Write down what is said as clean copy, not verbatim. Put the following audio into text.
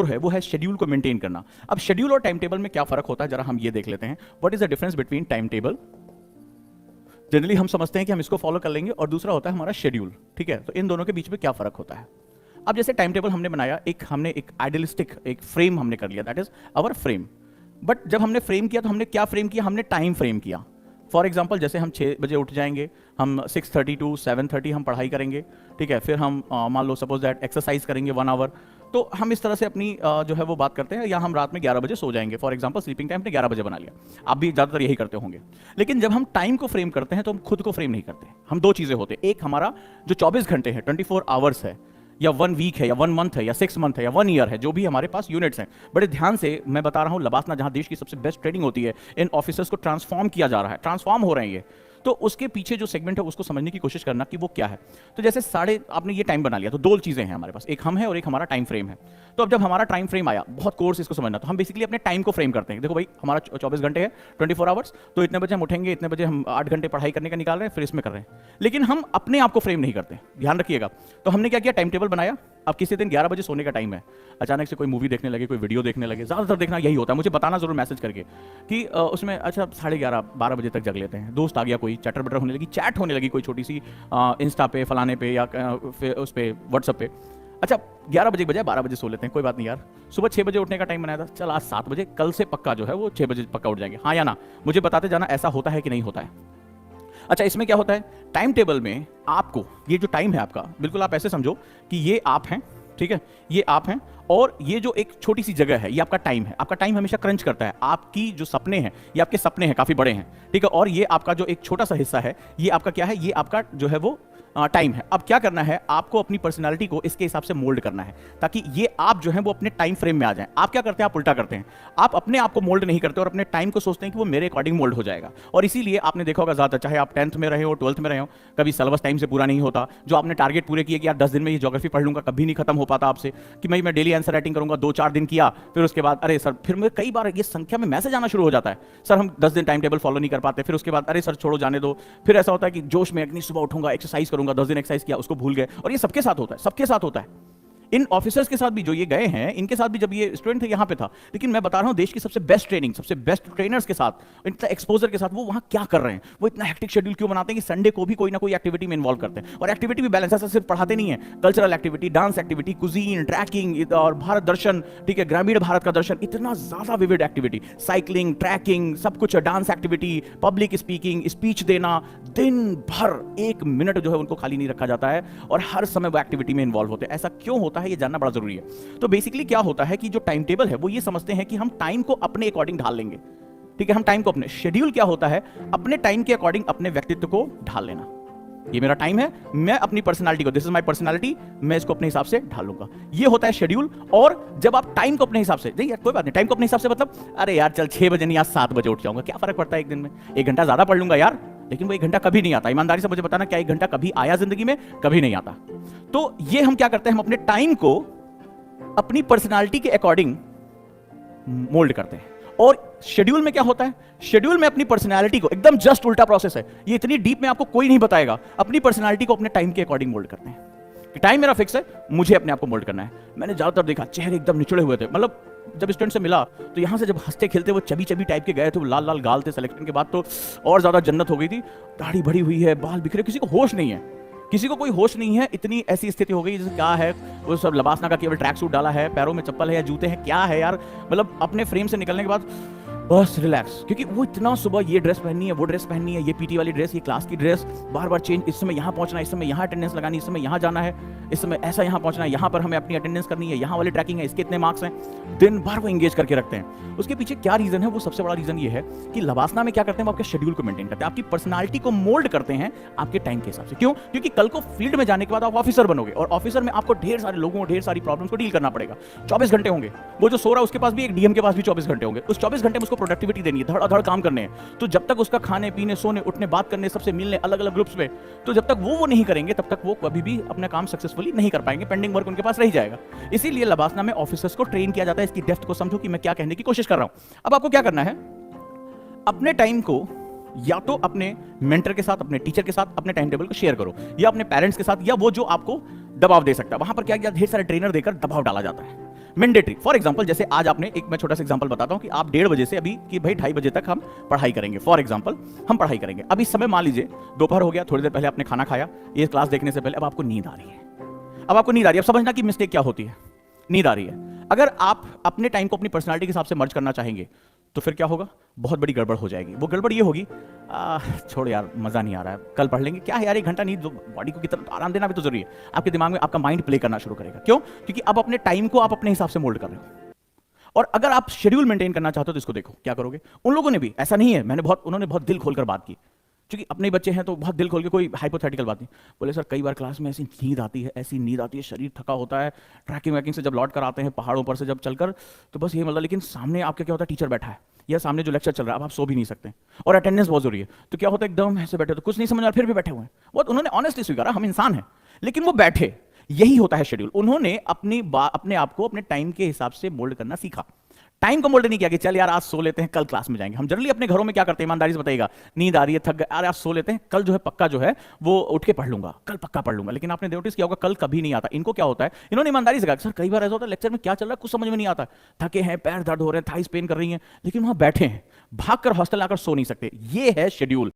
है वो है शेड्यूल को मेंटेन करना। अब शेड्यूल और टाइम टेबल में क्या फर्क होता है जरा हम ये देख लेते हैं। What is the difference between time table? Generally हम समझते हैं कि हम इसको फॉलो कर लेंगे, और दूसरा होता है हमारा शेड्यूल। ठीक है, तो इन दोनों के बीच में क्या फर्क होता है? अब जैसे टाइम टेबल हमने बनाया, हमने एक आइडियलिस्टिक एक फ्रेम हमने कर लिया, that is our frame. But जब हमने फ्रेम किया तो हमने क्या फ्रेम किया? हमने टाइम फ्रेम किया। फॉर एग्जाम्पल जैसे हम 6 बजे उठ जाएंगे, हम 6:30 to 7:30 हम पढ़ाई करेंगे। ठीक है, फिर हम मान लो सपोज दैट एक्सरसाइज करेंगे 1 आवर। तो हम इस तरह से अपनी जो है वो बात करते हैं, या हम रात में 11 बजे सो जाएंगे। फॉर एग्जाम्पल स्लीपिंग टाइम ने 11 बजे बना लिया, आप भी ज़्यादातर यही करते होंगे। लेकिन जब हम टाइम को फ्रेम करते हैं तो हम खुद को फ्रेम नहीं करते। हम दो चीज़ें होते हैं, एक हमारा जो 24 घंटे है, 24 आवर्स है, या 1 वीक है, या 1 मंथ है, या 6 मंथ है, या 1 ईयर है, जो भी हमारे पास यूनिट्स हैं। बड़े ध्यान से मैं बता रहा हूँ, लबासना जहाँ देश की सबसे बेस्ट ट्रेनिंग होती है, इन ऑफिसर्स को ट्रांसफॉर्म किया जा रहा है, ट्रांसफॉर्म हो रहे हैं ये। तो उसके पीछे जो सेगमेंट है उसको समझने की कोशिश करना कि वो क्या है। तो जैसे आपने ये टाइम बना लिया, तो दो चीज़ें हैं हमारे पास, एक हम है और एक हमारा टाइम फ्रेम है। तो अब जब हमारा टाइम फ्रेम आया, बहुत कोर्स इसको समझना, तो हम बेसिकली अपने टाइम को फ्रेम करते हैं। देखो भाई, हमारा 24 घंटे है, 24 आवर्स, तो इतने बजे हम उठेंगे, इतने बजे हम 8 घंटे पढ़ाई करने का निकाल रहे हैं, फिर इसमें कर रहे हैं। लेकिन हम अपने आप को फ्रेम नहीं करते, ध्यान रखिएगा। तो हमने क्या किया? टाइम टेबल बनाया। अब किसी दिन 11 बजे सोने का टाइम है, अचानक से कोई मूवी देखने लगे, कोई वीडियो देखने लगे, ज़्यादातर देखना यही होता है, मुझे बताना जरूर मैसेज करके कि उसमें अच्छा 11:30 12 बजे तक जग लेते हैं। दोस्त आ गया, कोई चटर बटर होने लगी, चैट होने लगी कोई छोटी सी इंस्टा पे, फलाने पे, या उस पे व्हाट्सएप पे। अच्छा 11 बजे के बजाय 12 बजे सो लेते हैं, कोई बात नहीं यार। सुबह 6 बजे उठने का टाइम बनाया था, चल आज 7 बजे, कल से पक्का जो है वो 6 बजे पक्का उठ जाएंगे। हाँ या ना, मुझे बताते जाना ऐसा होता है कि नहीं होता है। अच्छा, इसमें क्या होता है? टाइम टेबल में आपको ये जो टाइम है आपका, बिल्कुल आप ऐसे समझो कि ये आप हैं, ठीक है, ये आप हैं, और ये जो एक छोटी सी जगह है ये आपका टाइम है। आपका टाइम हमेशा क्रंच करता है। आपकी जो सपने हैं ये आपके सपने हैं, काफी बड़े हैं, ठीक है, और ये आपका जो एक छोटा सा हिस्सा है ये आपका क्या है? ये आपका जो है वो टाइम है। अब क्या करना है? आपको अपनी पर्सनालिटी को इसके हिसाब से मोल्ड करना है, ताकि ये आप जो है वो अपने टाइम फ्रेम में आ जाएं। आप क्या करते हैं? आप उल्टा करते हैं, आप अपने आप को मोल्ड नहीं करते और अपने टाइम को सोचते हैं कि वो मेरे अकॉर्डिंग मोल्ड हो जाएगा। और इसीलिए आपने देखा होगा ज़्यादा, चाहे आप 10th में रहे हो, 12th में रहे हो, कभी सिलेबस टाइम से पूरा नहीं होता। जो आपने टारगेट पूरे किए कि यार 10 दिन में ये ज्योग्राफी पढ़ लूंगा, कभी नहीं खत्म हो पाता आपसे, कि मैं डेली आंसर राइटिंग करूंगा। 2-4 दिन किया, फिर उसके बाद अरे सर, फिर मैं कई बार ये संख्या में मैसेज आना शुरू हो जाता है, सर हम 10 दिन टाइम टेबल फॉलो नहीं कर पाते। फिर उसके बाद अरे सर छोड़ो जाने दो। फिर ऐसा होता है कि जोश में इतनी सुबह उठूंगा, एक्सरसाइज करूंगा, 10 दिन एक्सरसाइज किया, उसको भूल गए। और ये सबके साथ होता है, सबके साथ होता है। इन ऑफिसर्स के साथ भी जो ये गए हैं, इनके साथ भी, जब ये स्टूडेंट थे यहाँ पे था। लेकिन मैं बता रहा हूँ, देश की सबसे बेस्ट ट्रेनिंग, सबसे बेस्ट ट्रेनर्स के साथ, इतना एक्सपोजर के साथ वो वहाँ क्या कर रहे हैं, वो इतना हेक्टिक शेड्यूल क्यों बनाते हैं कि संडे को भी कोई ना कोई एक्टिविटी में इन्वॉल्व करते हैं। और एक्टिविटी भी बैलेंस, ऐसा सिर्फ पढ़ाते नहीं है, cultural activity, dance activity, cuisine, trekking, और भारत दर्शन, ठीक है, ग्रामीण भारत का दर्शन, इतना ज्यादा विविड एक्टिविटी, साइकिलिंग, ट्रैकिंग, सब कुछ, dance activity, public speaking, speech देना, दिन भर 1 मिनट जो है उनको खाली नहीं रखा जाता है, और हर समय वो एक्टिविटी में इन्वॉल्व होते हैं। ऐसा क्यों होता है ये जानना बड़ा जरूरी है। तो बेसिकली क्या होता है कि जो टाइम टेबल है वो ये समझते हैं कि हम टाइम को अपने अकॉर्डिंग ढाल लेंगे, ठीक है, हम टाइम को अपने, शेड्यूल क्या होता है? अपने टाइम के अकॉर्डिंग अपने व्यक्तित्व को ढाल लेना। ये मेरा टाइम है, मैं अपनी पर्सनालिटी को, दिस इज माय पर्सनालिटी, मैं इसको अपने हिसाब से ढाल लूंगा। ये होता है शेड्यूल। और जब आप टाइम को अपने हिसाब से, नहीं यार कोई बात नहीं, टाइम को अपने हिसाब से मतलब अरे यार चल 6 बजे नहीं, आज 7 बजे उठ जाऊंगा, क्या फर्क पड़ता है एक दिन में, 1 घंटा ज्यादा पढ़ लूंगा यार। लेकिन वो 1 घंटा कभी नहीं आता। ईमानदारी से मुझे बताना, क्या 1 घंटा कभी आया जिंदगी में? कभी नहीं आता। तो ये हम क्या करते हैं? हम अपने टाइम को अपनी पर्सनालिटी के अकॉर्डिंग मोल्ड करते हैं। और शेड्यूल में क्या होता है? शेड्यूल में अपनी पर्सनालिटी को, एकदम जस्ट उल्टा प्रोसेस है, ये इतनी डीप में आपको कोई नहीं बताएगा। अपनी पर्सनालिटी को अपने टाइम के अकॉर्डिंग मोल्ड करते हैं कि टाइम मेरा फिक्स है, मुझे अपने आप को मोल्ड करना है। मैंने ज्यादातर देखा चेहरे एकदम निचुड़े हुए थे, मतलब जब स्टूडेंट से मिला तो यहाँ से जब हंसते खेलते वो चबी चबी टाइप के गए थे, वो लाल लाल गाल थे, सिलेक्शन के बाद तो और ज्यादा जन्नत हो गई थी। दाढ़ी बढ़ी हुई है, बाल बिखरे, किसी को होश नहीं है, किसी को कोई होश नहीं है। इतनी ऐसी स्थिति हो गई जैसे क्या है वो सब, लबासना का केवल ट्रैक सूट डाला है, पैरों में चप्पल है या जूते हैं, क्या है यार, मतलब अपने फ्रेम से निकलने के बाद बस रिलैक्स, क्योंकि वो इतना सुबह ये ड्रेस पहननी है, वो ड्रेस पहननी है, ये पीटी वाली ड्रेस, ये क्लास की ड्रेस, बार बार चेंज, इस समय यहाँ पहुंचना है, इस समय यहाँ अटेंडेंस लगानी, इस समय यहाँ जाना है, इस समय ऐसा यहाँ पहुंचना है, यहाँ पर हमें अपनी अटेंडेंस करनी है, यहाँ वाली ट्रैकिंग है, इसके इतने मार्क्स हैं। दिन भर वो एंगेज करके रखते हैं। उसके पीछे क्या रीजन है? वो सबसे बड़ा रीजन ये है कि लबासना में क्या करते हैं, वो आपके शेड्यूल को मेंटेन करते हैं, आपकी पर्सनालिटी को मोल्ड करते हैं आपके टाइम के हिसाब से। क्यों? क्योंकि कल को फील्ड में जाने के बाद आप ऑफिसर बनोगे, और ऑफिसर में आपको ढेर सारे लोगों, ढेर सारी प्रॉब्लम्स को डील करना पड़ेगा। 24 घंटे होंगे, वो जो सो रहा है उसके पास भी, एक डीएम के पास भी 24 घंटे होंगे। उस 24 घंटे में उसको प्रोडक्टिविटी देनी है, धड़ काम करने हैं। तो जब तक उसका खाने पीने, सोने, उठने, बात करने, सबसे मिलने, अलग अलग ग्रुप्स में, तो जब तक वो नहीं करेंगे तब तक वो कभी भी अपना काम सक्सेसफुली नहीं कर पाएंगे, पेंडिंग वर्क उनके पास रह जाएगा। इसीलिए लबासना में ऑफिसर्स को ट्रेन किया जाता है। इसकी डेप्थ को समझो कि मैं क्या कहने की कोशिश कर रहा हूं। अब आपको क्या करना है? अपने टाइम को या तो अपने मेंटर के साथ, अपने टीचर के साथ अपने टाइम टेबल को शेयर करो, या अपने पेरेंट्स के साथ, या वो जो आपको दबाव दे सकता है। वहां पर क्या किया, ढेर सारे ट्रेनर देकर दबाव डाला जाता है मैंडेटरी। फॉर एग्जांपल, जैसे आज आपने एक, मैं छोटा सा एग्जांपल बताता हूं कि आप 1:30 बजे से अभी कि भाई 2:30 बजे तक हम पढ़ाई करेंगे। फॉर एग्जांपल हम पढ़ाई करेंगे। अभी समय मान लीजिए दोपहर हो गया, थोड़ी देर पहले आपने खाना खाया, ये क्लास देखने से पहले अब आपको नींद आ रही है। अब आपको नींद आ रही है, अब समझना कि मिस्टेक क्या होती है। नींद आ रही है, अगर आप अपने टाइम को अपनी पर्सनालिटी के हिसाब से मर्ज करना चाहेंगे तो फिर क्या होगा, बहुत बड़ी गड़बड़ हो जाएगी। वो गड़बड़ ये होगी, छोड़ यार मजा नहीं आ रहा है, कल पढ़ लेंगे, क्या है यार 1 घंटा नींद, बॉडी को कितना आराम देना भी तो जरूरी है। आपके दिमाग में आपका माइंड प्ले करना शुरू करेगा। क्यों? क्योंकि अब अपने टाइम को आप अपने हिसाब से मोल्ड कर रहे हो। और अगर आप शेड्यूल मेंटेन करना चाहते हो तो इसको देखो क्या करोगे। उन लोगों ने भी ऐसा नहीं है, उन्होंने बहुत दिल खोलकर बात की, क्योंकि अपने बच्चे हैं तो बहुत दिल खोल के, कोई हाइपोथेटिकल बात नहीं। बोले सर कई बार क्लास में ऐसी नींद आती है, ऐसी नींद आती है, शरीर थका होता है, ट्रैकिंग वैकिंग से जब लौट कर आते हैं पहाड़ों पर से जब चलकर, तो बस ये मतलब, लेकिन सामने आपके क्या होता है, टीचर बैठा है या सामने जो लेक्चर चल रहा है, अब आप सो भी नहीं सकते, और अटेंडेंस बहुत जरूरी है। तो क्या होता है, एकदम ऐसे बैठे, तो कुछ नहीं समझ आ रहा, फिर भी बैठे हुए हैं। बहुत उन्होंने ऑनेस्टली स्वीकारा, हम इंसान हैं, लेकिन वो बैठे। यही होता है शेड्यूल। उन्होंने अपने आप को अपने टाइम के हिसाब से मोल्ड करना सीखा। टाइम को मोल्ड नहीं किया कि चल यार आज सो लेते हैं, कल क्लास में जाएंगे। हम जनरली अपने घरों में क्या करते हैं, ईमानदारी से बताइएगा, नींद आ रही है, थक गए, अरे आज सो लेते हैं, कल जो है पक्का जो है वो उठ के पढ़ लूंगा, कल पक्का पढ़ लूंगा। लेकिन आपने नोटिस किया होगा कल कभी नहीं आता। इनको क्या होता है, इन्होंने ईमानदारी से कहा सर कई बार ऐसा होता है लेक्चर में क्या चल रहा है कुछ समझ में नहीं आता, थके हैं, पैर दर्द हो रहे हैं, थाइस पेन कर रही हैं, लेकिन वहां बैठे हैं, भाग कर हॉस्टल आकर सो नहीं सकते। ये है शेड्यूल।